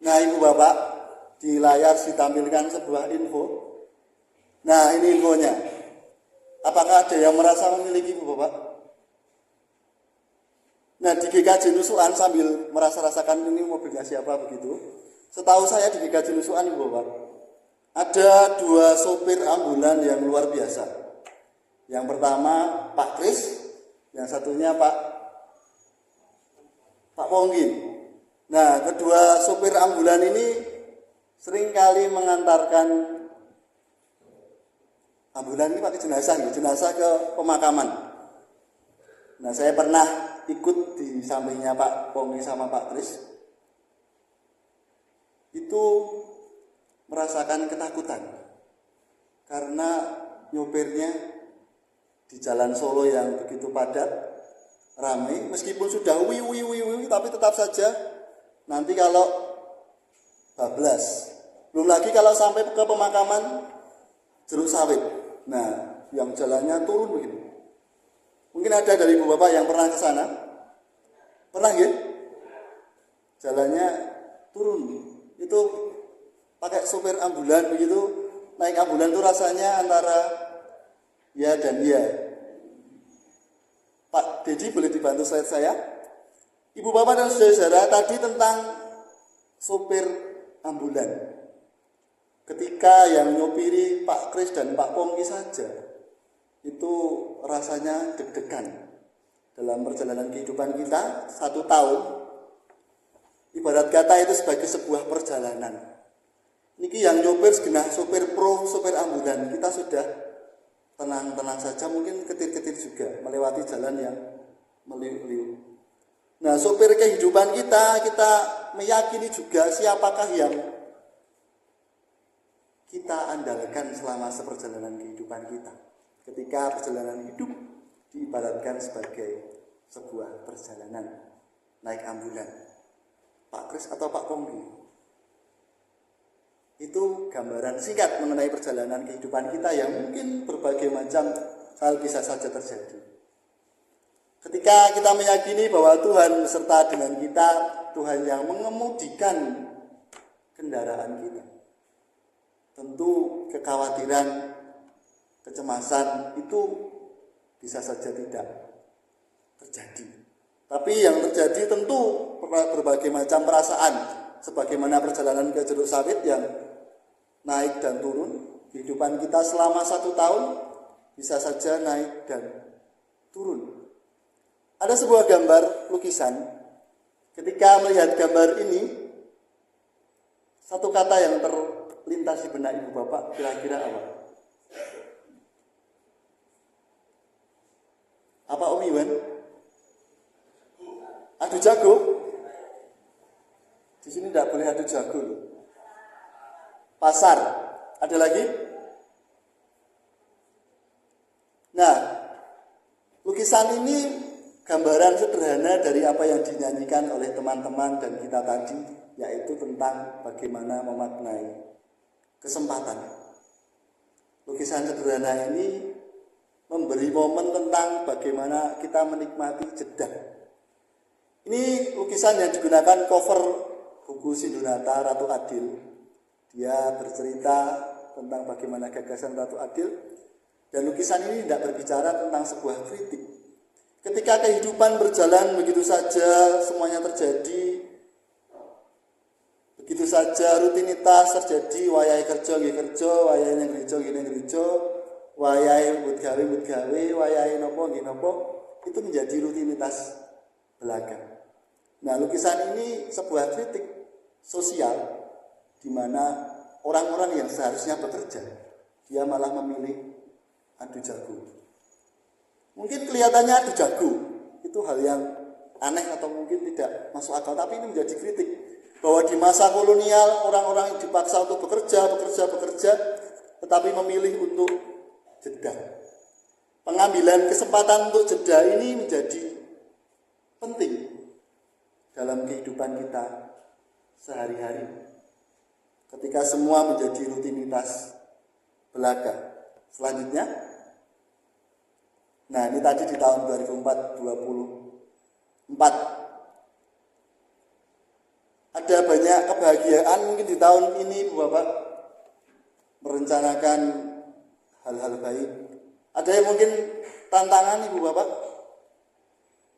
Nah, Ibu Bapak, di layar ditampilkan sebuah info. Nah, ini infonya. Apakah ada yang merasa memiliki, Ibu Bapak? Nah, di GKJ Nusukan sambil merasa-rasakan ini mobilnya siapa begitu. Setahu saya di GKJ Nusukan, Ibu Bapak, ada 2 sopir ambulan yang luar biasa. Yang pertama Pak Kris, yang satunya Pak Pongki. Nah, kedua sopir ambulan ini seringkali mengantarkan ambulan ini pakai jenazah ke pemakaman. Nah, saya pernah ikut di sampingnya Pak Pongki sama Pak Kris. Itu merasakan ketakutan karena nyopirnya di jalan Solo yang begitu padat, ramai, meskipun sudah tapi tetap saja nanti kalau bablas. Belum lagi kalau sampai ke pemakaman Jeruk Sawit. Nah, yang jalannya turun begini. Mungkin ada dari Ibu Bapak yang pernah ke sana? Pernah ya? Jalannya turun. Itu pakai sopir ambulan begitu, naik ambulan itu rasanya antara ya dan ya. Pak Dedi boleh dibantu slide saya? Ibu Bapak dan saudara-saudara, tadi tentang sopir ambulan. Ketika yang nyopiri Pak Kris dan Pak Pongki saja, itu rasanya deg-degan. Dalam perjalanan kehidupan kita, 1 tahun, ibarat kata itu sebagai sebuah perjalanan. Niki yang nyopir segenah sopir pro, sopir ambulan, kita sudah tenang-tenang saja, mungkin ketir-ketir juga melewati jalan yang meliuk-liuk. Nah, sopir kehidupan kita meyakini juga siapakah yang kita andalkan selama seperjalanan kehidupan kita. Ketika perjalanan hidup diibaratkan sebagai sebuah perjalanan naik ambulan, Pak Kris atau Pak Pongki. Itu gambaran singkat mengenai perjalanan kehidupan kita yang mungkin berbagai macam hal bisa saja terjadi. Ketika kita meyakini bahwa Tuhan beserta dengan kita, Tuhan yang mengemudikan kendaraan kita, tentu kekhawatiran, kecemasan itu bisa saja tidak terjadi. Tapi yang terjadi tentu berbagai macam perasaan, sebagaimana perjalanan ke Jeruk Sawit yang naik dan turun. Kehidupan kita selama 1 tahun bisa saja naik dan turun. Ada sebuah gambar lukisan. Ketika melihat gambar ini, satu kata yang terlintas di benak Ibu Bapak kira-kira apa? Apa Om Iwan? Adu jago? Di sini tidak boleh adu jago. Pasar. Ada lagi? Nah, lukisan ini gambaran sederhana dari apa yang dinyanyikan oleh teman-teman dan kita tadi, yaitu tentang bagaimana memaknai kesempatan. Lukisan sederhana ini memberi momen tentang bagaimana kita menikmati jeda. Ini lukisan yang digunakan cover buku Sindunata Ratu Adil. Dia bercerita tentang bagaimana gagasan Ratu Adil, dan lukisan ini tidak berbicara tentang sebuah kritik. Ketika kehidupan berjalan begitu saja, semuanya terjadi, begitu saja rutinitas terjadi, wayahe kerja nggih kerja, wayahe nang gereja nggih nang gereja, wayahe mbut gawe, wayahe napa nggih napa, itu menjadi rutinitas belaka. Nah, lukisan ini sebuah kritik sosial di mana orang-orang yang seharusnya bekerja, dia malah memilih adu jago. Mungkin kelihatannya adu jago itu hal yang aneh atau mungkin tidak masuk akal, tapi ini menjadi kritik bahwa di masa kolonial orang-orang yang dipaksa untuk bekerja, tetapi memilih untuk jeda. Pengambilan kesempatan untuk jeda ini menjadi penting dalam kehidupan kita sehari-hari. Ketika semua menjadi rutinitas belaka. Selanjutnya, nah ini tadi di tahun 2024. Ada ada banyak kebahagiaan mungkin di tahun ini Ibu Bapak merencanakan hal-hal baik. Ada yang mungkin tantangan Ibu Bapak?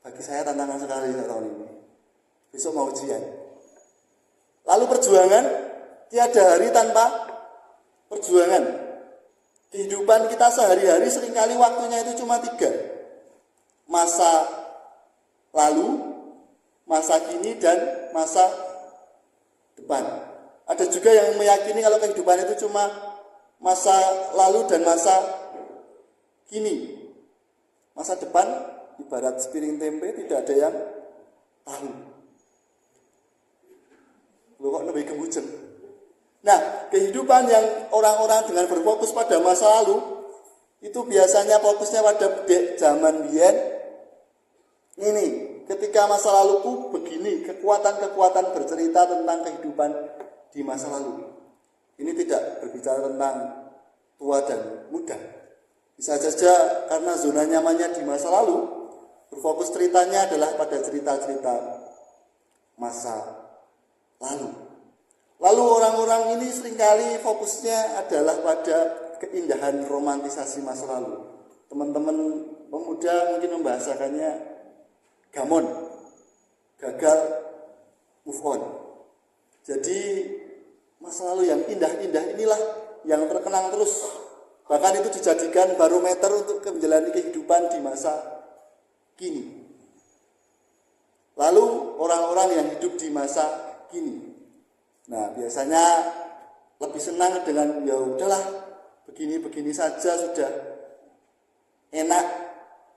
Bagi saya tantangan sekali tahun ini. Besok mau ujian. Lalu perjuangan, tiada hari tanpa perjuangan. Kehidupan kita sehari-hari seringkali waktunya itu cuma 3. Masa lalu, masa kini, dan masa depan. Ada juga yang meyakini kalau kehidupan itu cuma masa lalu dan masa kini. Masa depan ibarat sepiring tempe, tidak ada yang tahu. Loh kok lebih kemujeng. Nah, kehidupan yang orang-orang dengan berfokus pada masa lalu itu biasanya fokusnya pada zaman biyen. Ini, ketika masa laluku begini, kekuatan-kekuatan bercerita tentang kehidupan di masa lalu. Ini tidak berbicara tentang tua dan muda. Bisa saja karena zona nyamannya di masa lalu, berfokus ceritanya adalah pada cerita-cerita masa lalu. Lalu orang-orang ini seringkali fokusnya adalah pada keindahan romantisasi masa lalu. Teman-teman pemuda mungkin membahasakannya gamon, gagal move on. Jadi masa lalu yang indah-indah inilah yang terkenang terus. Bahkan itu dijadikan barometer untuk menjalani kehidupan di masa kini. Lalu orang-orang yang hidup di masa kini, nah biasanya lebih senang dengan ya udahlah begini-begini saja sudah enak.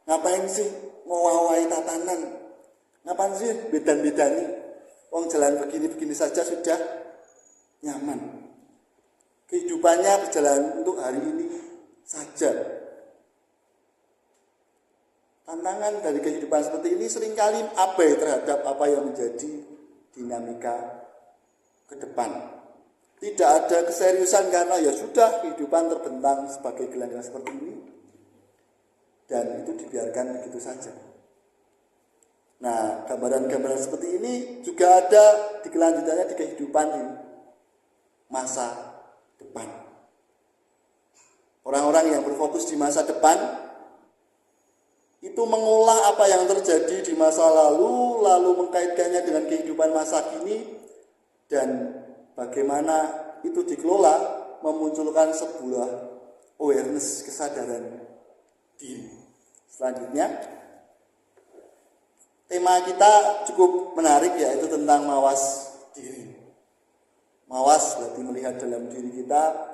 Ngapain sih ngawai tatanan? Ngapain sih bedan-bedani? Wong jalan begini-begini saja sudah nyaman. Kehidupannya berjalan untuk hari ini saja. Tantangan dari kehidupan seperti ini seringkali abai terhadap apa yang menjadi dinamika ke depan. Tidak ada keseriusan karena ya sudah kehidupan terbentang sebagai gelanggang seperti ini. Dan itu dibiarkan begitu saja. Nah, gambaran-gambaran seperti ini juga ada di kelanjutannya di kehidupan di masa depan. Orang-orang yang berfokus di masa depan itu mengolah apa yang terjadi di masa lalu, lalu mengkaitkannya dengan kehidupan masa kini, dan bagaimana itu dikelola memunculkan sebuah awareness, kesadaran diri. Selanjutnya, tema kita cukup menarik, yaitu tentang mawas diri. Mawas berarti melihat dalam diri kita,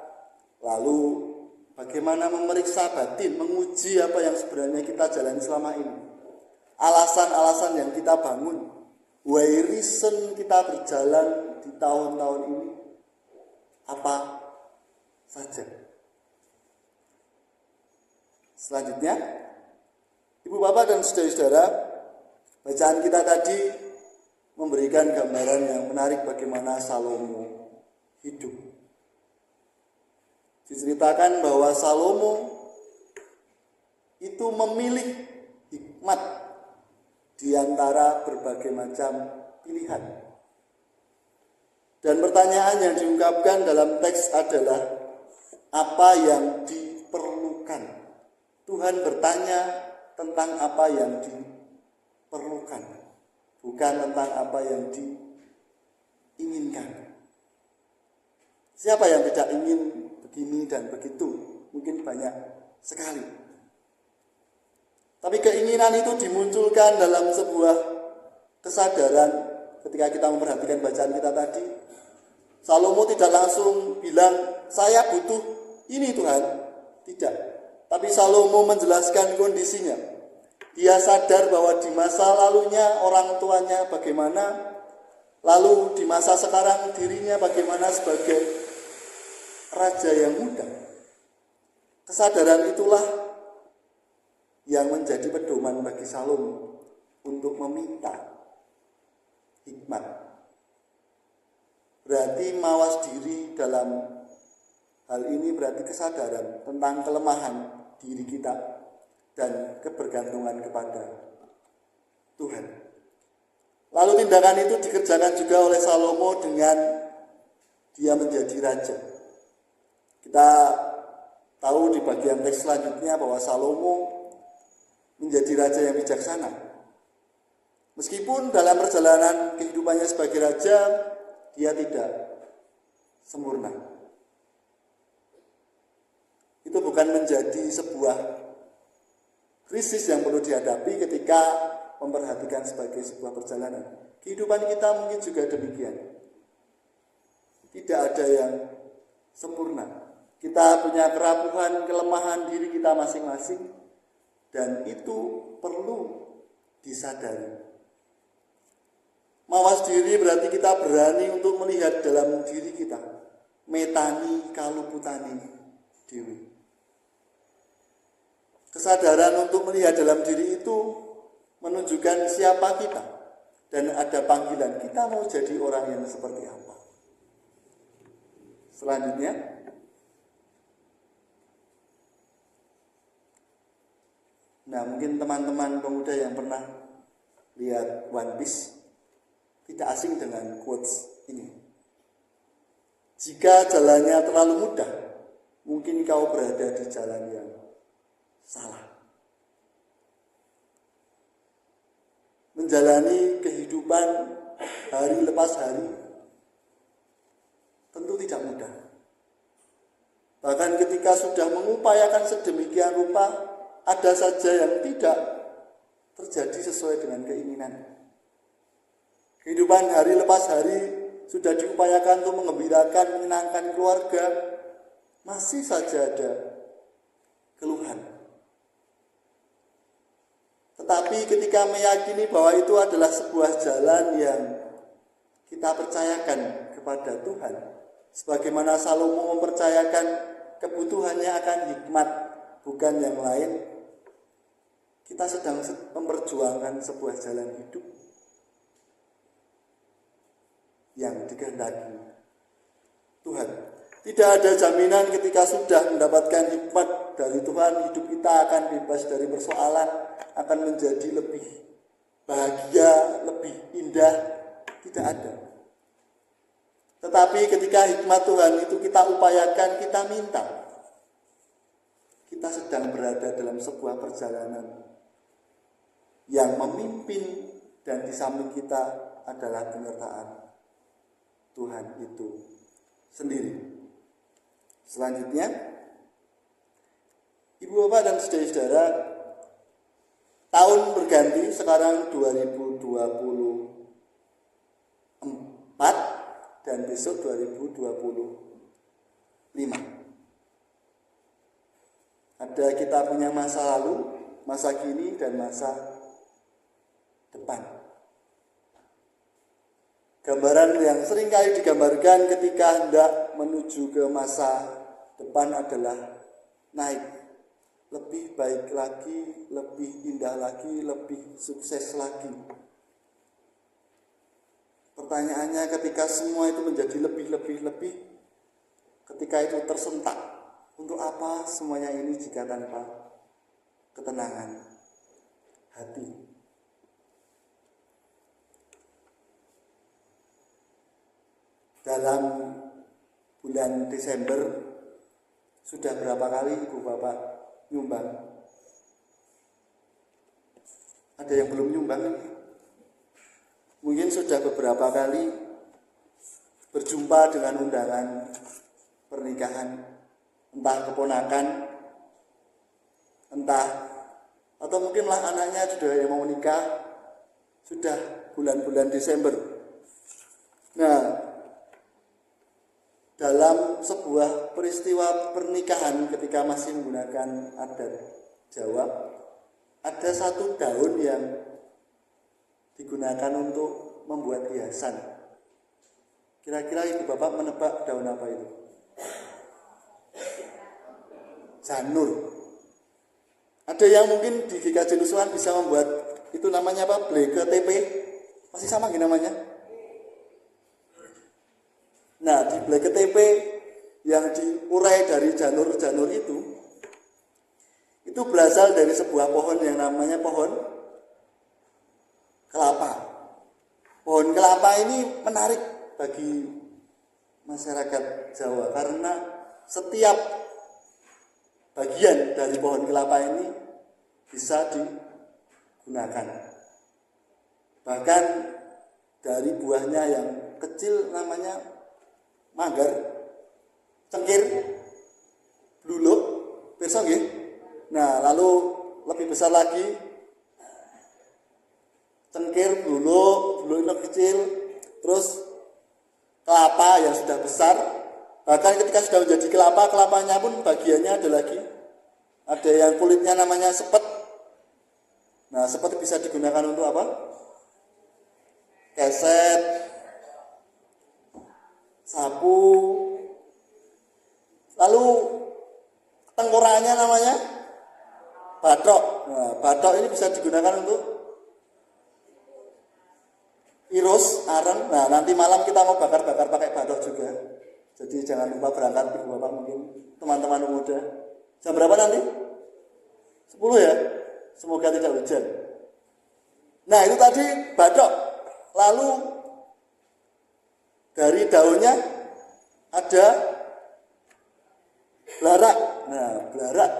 lalu bagaimana memeriksa batin, menguji apa yang sebenarnya kita jalani selama ini. Alasan-alasan yang kita bangun, why reason kita berjalan di tahun-tahun ini, apa saja. Selanjutnya, Ibu Bapak dan saudara-saudara, bacaan kita tadi memberikan gambaran yang menarik bagaimana Salomo hidup. Diceritakan bahwa Salomo itu memilih hikmat di antara berbagai macam pilihan. Dan pertanyaan yang diungkapkan dalam teks adalah apa yang diperlukan. Tuhan bertanya tentang apa yang diperlukan, bukan tentang apa yang diinginkan. Siapa yang tidak ingin begini dan begitu? Mungkin banyak sekali. Tapi keinginan itu dimunculkan dalam sebuah kesadaran ketika kita memperhatikan bacaan kita tadi. Salomo tidak langsung bilang, saya butuh ini Tuhan. Tidak. Tapi Salomo menjelaskan kondisinya. Dia sadar bahwa di masa lalunya orang tuanya bagaimana, lalu di masa sekarang dirinya bagaimana sebagai raja yang muda. Kesadaran itulah yang menjadi pedoman bagi Salomo untuk meminta hikmat. Berarti mawas diri dalam hal ini berarti kesadaran tentang kelemahan diri kita dan kebergantungan kepada Tuhan. Lalu tindakan itu dikerjakan juga oleh Salomo dengan dia menjadi raja. Kita tahu di bagian teks selanjutnya bahwa Salomo menjadi raja yang bijaksana. Meskipun dalam perjalanan kehidupannya sebagai raja, dia tidak sempurna. Itu bukan menjadi sebuah krisis yang perlu dihadapi ketika memperhatikan sebagai sebuah perjalanan. Kehidupan kita mungkin juga demikian. Tidak ada yang sempurna. Kita punya kerapuhan, kelemahan diri kita masing-masing, dan itu perlu disadari. Mawas diri berarti kita berani untuk melihat dalam diri kita. Metani kaluputani dewi. Kesadaran untuk melihat dalam diri itu menunjukkan siapa kita. Dan ada panggilan, kita mau jadi orang yang seperti apa. Selanjutnya, nah mungkin teman-teman pemuda yang pernah lihat One Piece tidak asing dengan quotes ini. Jika jalannya terlalu mudah, mungkin kau berada di jalan yang salah. Menjalani kehidupan hari lepas hari tentu tidak mudah. Bahkan ketika sudah mengupayakan sedemikian rupa, ada saja yang tidak terjadi sesuai dengan keinginan. Kehidupan hari lepas hari sudah diupayakan untuk mengembirakan, menyenangkan keluarga, masih saja ada keluhan. Tetapi ketika meyakini bahwa itu adalah sebuah jalan yang kita percayakan kepada Tuhan, sebagaimana Salomo mempercayakan kebutuhannya akan hikmat, bukan yang lain, kita sedang memperjuangkan sebuah jalan hidup yang dikehendaki Tuhan. Tidak ada jaminan ketika sudah mendapatkan hikmat dari Tuhan, hidup kita akan bebas dari persoalan, akan menjadi lebih bahagia, lebih indah. Tidak ada. Tetapi ketika hikmat Tuhan itu kita upayakan, kita minta, kita sedang berada dalam sebuah perjalanan yang memimpin, dan di samping kita adalah penyertaan Tuhan itu sendiri. Selanjutnya, Ibu Bapak dan saudara-saudara, tahun berganti, sekarang 2024 dan besok 2025. Ada kita punya masa lalu, masa kini, dan masa depan. Gambaran yang seringkali digambarkan ketika hendak menuju ke masa depan adalah naik, lebih baik lagi, lebih indah lagi, lebih sukses lagi. Pertanyaannya, ketika semua itu menjadi lebih, ketika itu tersentak, untuk apa semuanya ini jika tanpa ketenangan hati? Dalam bulan Desember sudah berapa kali Ibu Bapak nyumbang? Ada yang belum nyumbang? Mungkin sudah beberapa kali berjumpa dengan undangan pernikahan, entah keponakan, entah atau mungkinlah anaknya sudah yang mau menikah, sudah bulan-bulan Desember. Nah, dalam sebuah peristiwa pernikahan ketika masih menggunakan adat Jawa, ada satu daun yang digunakan untuk membuat hiasan. Kira-kira Ibu Bapak menebak daun apa itu? Janur. Ada yang mungkin di GKJ Nusuhan bisa membuat, itu namanya apa? Bleke TP. Masih sama gini namanya? Nah, di Bleke TP yang diurai dari janur-janur itu berasal dari sebuah pohon yang namanya pohon kelapa. pohon kelapa ini menarik bagi masyarakat Jawa karena setiap bagian dari pohon kelapa ini bisa digunakan. Bahkan dari buahnya yang kecil namanya manggar, cengkir, bluluk, pirsa nggih. Nah, lalu lebih besar lagi cengkir, bluluk kecil, terus kelapa yang sudah besar. Bahkan ketika sudah menjadi kelapa, kelapanya pun bagiannya ada lagi. Ada yang kulitnya namanya sepet. Nah, sepet bisa digunakan untuk apa? Keset, sapu. Lalu tengkoraknya namanya bathok. Nah, bathok ini bisa digunakan untuk irus, areng. Nah, nanti malam kita mau bakar-bakar pakai bathok juga. Jadi jangan lupa berangkat Ibu Bapak, mungkin teman-teman muda. Jam berapa nanti? 10 ya? Semoga tidak hujan. Nah, itu tadi bathok. Lalu dari daunnya ada belarak. Nah, belarak.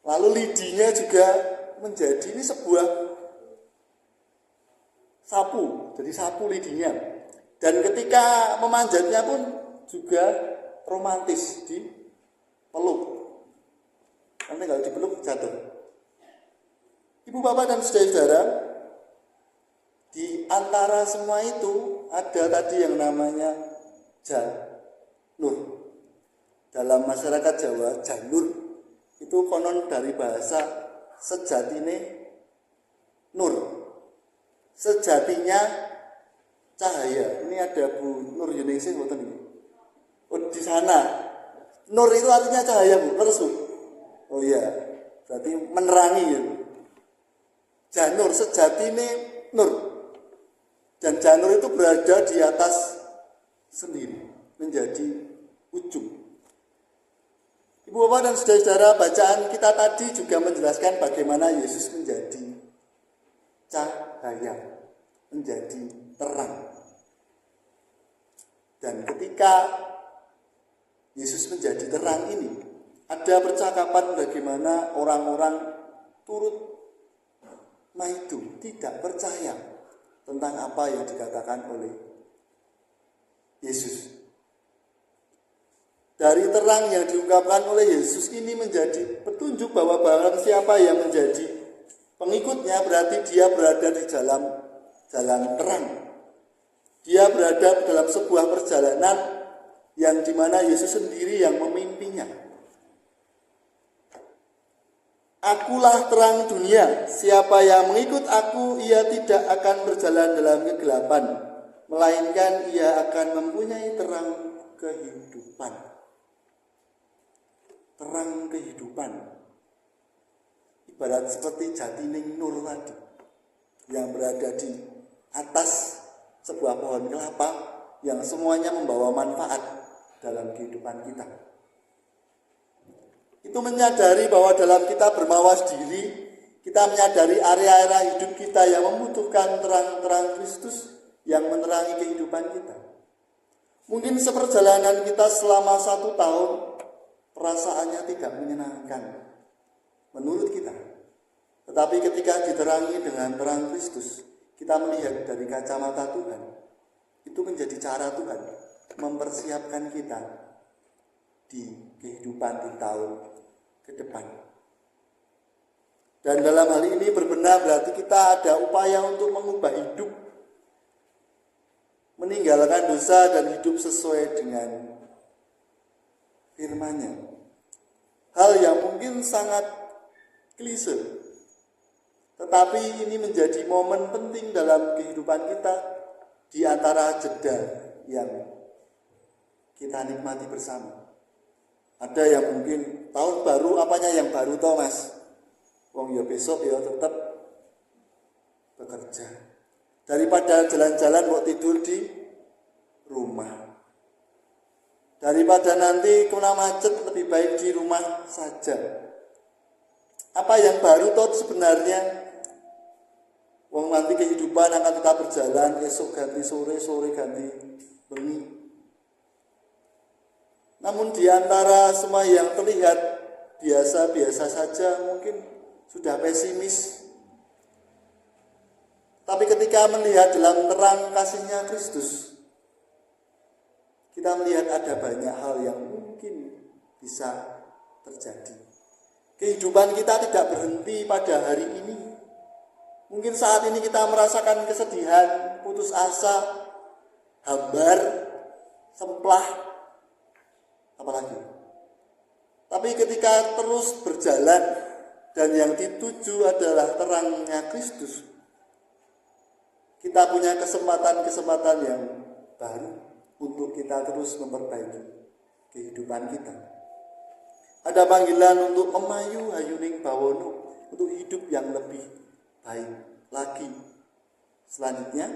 Lalu lidinya juga menjadi ini sebuah sapu. Jadi sapu lidinya. Dan ketika memanjatnya pun juga romantis, dipeluk. Nanti kalau dipeluk jatuh. Ibu bapak dan saudara-saudara, di antara semua itu ada tadi yang namanya janur. Dalam masyarakat Jawa, janur itu konon dari bahasa sejatine nur. Sejatinya cahaya. Ini ada Bu Nur Yuningsih mboten iki. Oh, di sana. Nur itu artinya cahaya, Bu. Terus, Bu. Oh iya. Berarti menerangi ya. Janur sejatine nur. Dan janur itu berada di atas sendiri, menjadi ujung. Ibu bapak dan saudara-saudara, bacaan kita tadi juga menjelaskan bagaimana Yesus menjadi cahaya, menjadi terang. Dan ketika Yesus menjadi terang ini, ada percakapan bagaimana orang-orang turut maidu, tidak percaya tentang apa yang dikatakan oleh Yesus. Dari terang yang diungkapkan oleh Yesus ini menjadi petunjuk bahwa barang siapa yang menjadi pengikutnya berarti dia berada di dalam jalan terang. Dia berada dalam sebuah perjalanan yang dimana Yesus sendiri yang memimpinnya. Akulah terang dunia, siapa yang mengikut aku, ia tidak akan berjalan dalam kegelapan, melainkan ia akan mempunyai terang kehidupan. Terang kehidupan. Ibarat seperti jatining nur tadi, yang berada di atas sebuah pohon kelapa, yang semuanya membawa manfaat dalam kehidupan kita. Itu menyadari bahwa dalam kita bermawas diri, kita menyadari area-area hidup kita yang membutuhkan terang-terang Kristus yang menerangi kehidupan kita. Mungkin seperjalanan kita selama 1 tahun, perasaannya tidak menyenangkan menurut kita. Tetapi ketika diterangi dengan terang Kristus, kita melihat dari kacamata Tuhan. Itu menjadi cara Tuhan mempersiapkan kita di kehidupan di tahun ke depan. Dan dalam hal ini berbenah berarti kita ada upaya untuk mengubah hidup, meninggalkan dosa dan hidup sesuai dengan firman-Nya. Hal yang mungkin sangat klise, tetapi ini menjadi momen penting dalam kehidupan kita di antara jeda yang kita nikmati bersama. Ada yang mungkin tahun baru, apanya yang baru toh mas? Wong ya besok ya tetap bekerja. Daripada jalan-jalan mau tidur di rumah. Daripada nanti kena macet, lebih baik di rumah saja. Apa yang baru toh sebenarnya? Wong nanti kehidupan akan tetap berjalan, esok ganti sore, sore ganti bengi. Namun di antara semua yang terlihat biasa-biasa saja, mungkin sudah pesimis. Tapi ketika melihat dalam terang kasih-Nya Kristus, kita melihat ada banyak hal yang mungkin bisa terjadi. Kehidupan kita tidak berhenti pada hari ini. Mungkin saat ini kita merasakan kesedihan, putus asa, hambar, semplah, apalagi. Tapi ketika terus berjalan dan yang dituju adalah terangnya Kristus, kita punya kesempatan-kesempatan yang baru untuk kita terus memperbaiki kehidupan kita. Ada panggilan untuk memayu hayuning bawono, untuk hidup yang lebih baik lagi. Selanjutnya,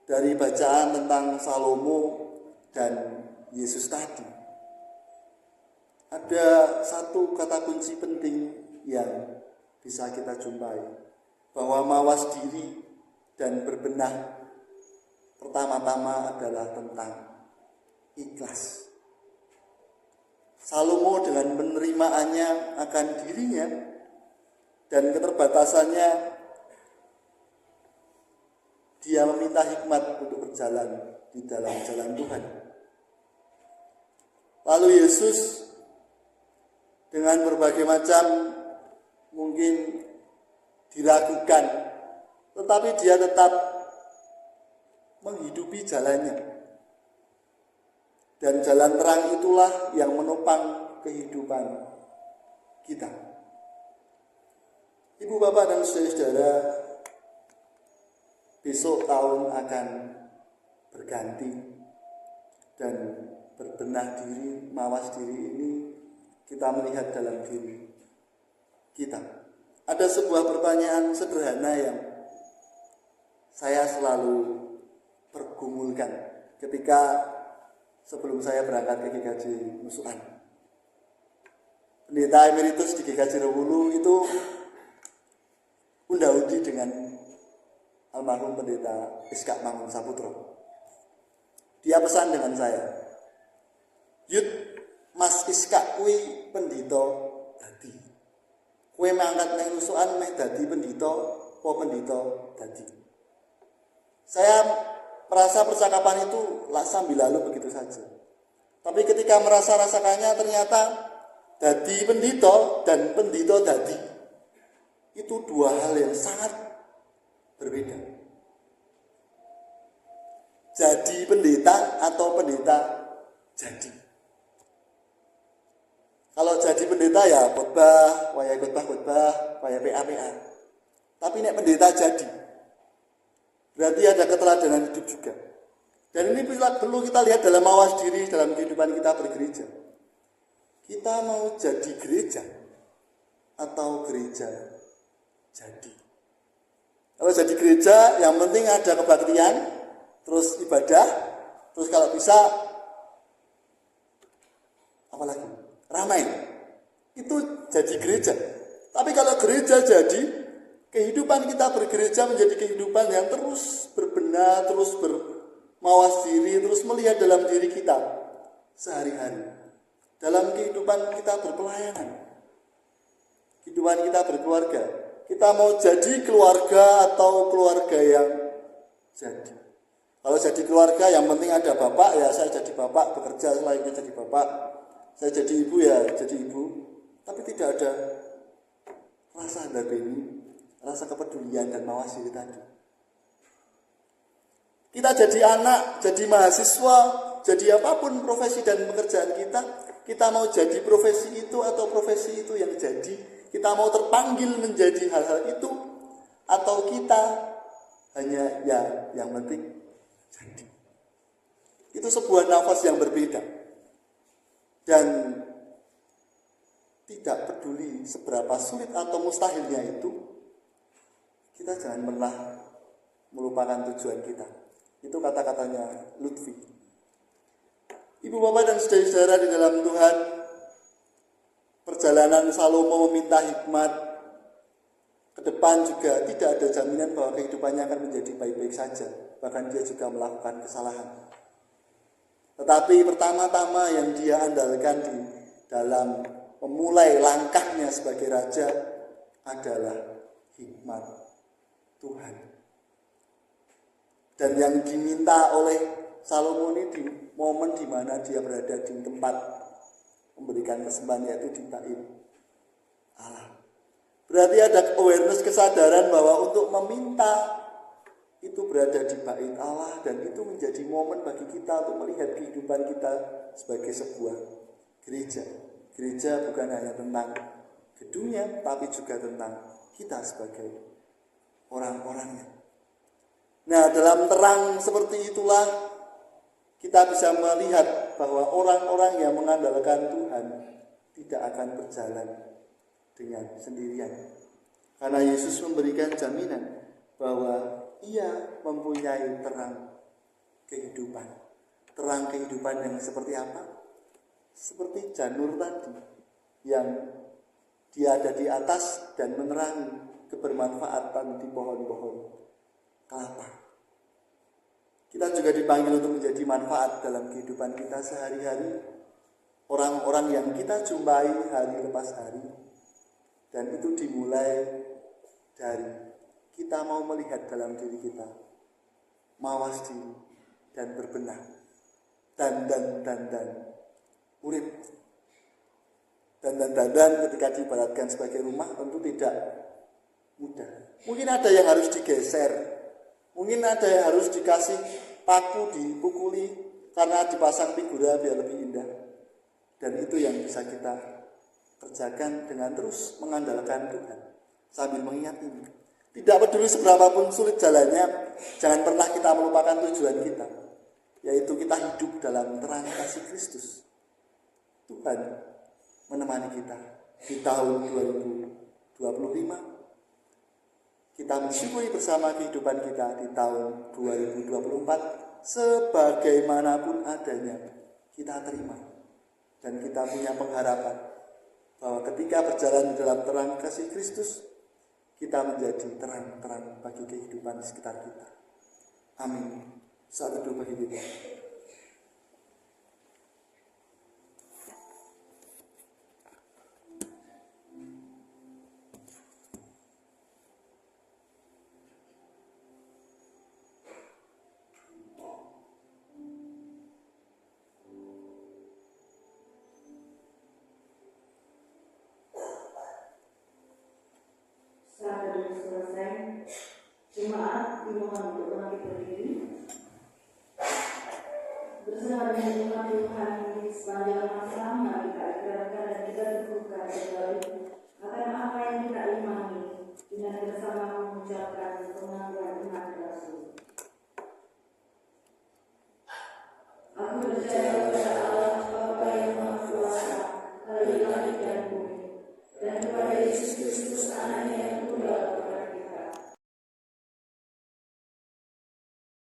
dari bacaan tentang Salomo dan Yesus tadi, ada satu kata kunci penting yang bisa kita jumpai, bahwa mawas diri dan berbenah pertama-tama adalah tentang ikhlas. Salomo dengan penerimaannya akan dirinya dan keterbatasannya, dia meminta hikmat untuk berjalan di dalam jalan Tuhan. Lalu Yesus dengan berbagai macam mungkin diragukan, tetapi dia tetap menghidupi jalannya. Dan jalan terang itulah yang menopang kehidupan kita. Ibu, bapak, dan saudara-saudara, besok tahun akan berganti, dan berbenah diri, mawas diri ini kita melihat dalam diri kita. Ada sebuah pertanyaan sederhana yang saya selalu pergumulkan ketika sebelum saya berangkat ke GKJ Nusukan. Pendeta Emeritus di GKJ Rewulu itu unda-undi dengan almarhum Pendeta Iskak Mangun Saputro. Dia pesan dengan saya, "Yud, Mas Iskak kuwi pendito dadi. Kue mangkat nang Nusukan meh dadi pendito, apa pendito dadi." Saya merasa percakapan itu sambil lalu begitu saja. Tapi ketika rasakannya, ternyata dadi pendito dan pendito dadi itu dua hal yang sangat berbeda. Jadi pendeta atau pendeta jadi. Kalau jadi pendeta ya khotbah, wayai khotbah, wayai PA. Tapi nek pendeta jadi, berarti ada keteladanan hidup juga. Dan ini perlu kita lihat dalam mawas diri dalam kehidupan kita bergereja. Kita mau jadi gereja atau gereja jadi. Kalau jadi gereja, yang penting ada kebaktian, terus ibadah, terus kalau bisa apalagi ramai. Itu jadi gereja. Tapi kalau gereja jadi, kehidupan kita bergereja menjadi kehidupan yang terus berbenah, terus bermawas diri, terus melihat dalam diri kita sehari-hari. Dalam kehidupan kita berpelayanan, kehidupan kita berkeluarga. Kita mau jadi keluarga atau keluarga yang jadi. Kalau jadi keluarga, yang penting ada bapak, ya saya jadi bapak, bekerja selainnya jadi bapak. Saya jadi ibu, ya jadi ibu. Tapi tidak ada rasa hargani, rasa kepedulian dan mawas diri tadi. Kita jadi anak, jadi mahasiswa, jadi apapun profesi dan pekerjaan kita mau jadi profesi itu atau profesi itu yang jadi. Kita mau terpanggil menjadi hal-hal itu, atau kita hanya ya yang penting jadi. Itu sebuah nafas yang berbeda. Dan tidak peduli seberapa sulit atau mustahilnya itu, kita jangan pernah melupakan tujuan kita. Itu kata-katanya Lutfi. Ibu, bapak, dan saudara-saudara di dalam Tuhan, perjalanan perjalanan Salomo meminta hikmat ke depan juga tidak ada jaminan bahwa kehidupannya akan menjadi baik-baik saja. Bahkan dia juga melakukan kesalahan. Tetapi pertama-tama yang dia andalkan di dalam memulai langkahnya sebagai raja adalah hikmat Tuhan. Dan yang diminta oleh Salomo ini di momen di mana dia berada di tempat memberikan persembahan, yaitu di bait Allah. Berarti ada awareness, kesadaran bahwa untuk meminta itu berada di bait Allah, dan itu menjadi momen bagi kita untuk melihat kehidupan kita sebagai sebuah gereja. Gereja bukan hanya tentang gedungnya, tapi juga tentang kita sebagai orang-orangnya. Nah, dalam terang seperti itulah kita bisa melihat bahwa orang-orang yang mengandalkan Tuhan tidak akan berjalan dengan sendirian. Karena Yesus memberikan jaminan bahwa Ia mempunyai terang kehidupan. Terang kehidupan yang seperti apa? Seperti janur tadi yang dia ada di atas dan menerangi kebermanfaatan di pohon-pohon kelapa. Kita juga dipanggil untuk menjadi manfaat dalam kehidupan kita sehari-hari. Orang-orang yang kita jumpai hari lepas hari. Dan itu dimulai dari kita mau melihat dalam diri kita, mawas diri dan berbenah. Dan urip. Dan ketika diibaratkan sebagai rumah tentu tidak mudah. Mungkin ada yang harus digeser. Mungkin ada yang harus dikasih paku, dipukuli karena dipasang figura biar lebih indah. Dan itu yang bisa kita kerjakan dengan terus mengandalkan Tuhan sambil mengingat ini. Tidak peduli seberapapun sulit jalannya, jangan pernah kita melupakan tujuan kita, yaitu kita hidup dalam terang kasih Kristus. Tuhan menemani kita di tahun 2025. Kita mensyukuri bersama kehidupan kita di tahun 2024 sebagaimanapun adanya kita terima. Dan kita punya pengharapan bahwa ketika berjalan di dalam terang kasih Kristus, kita menjadi terang-terang bagi kehidupan di sekitar kita. Amin. Saat teduh bagi kita. Selesai, jemaat dimohon untuk bangkit berdiri. Bersama dengan umat Tuhan di sepanjang masa, mari kita ikrarkan dan kita teguhkan kembali akan apa yang kita imani dengan bersama mengucapkan pengakuan iman.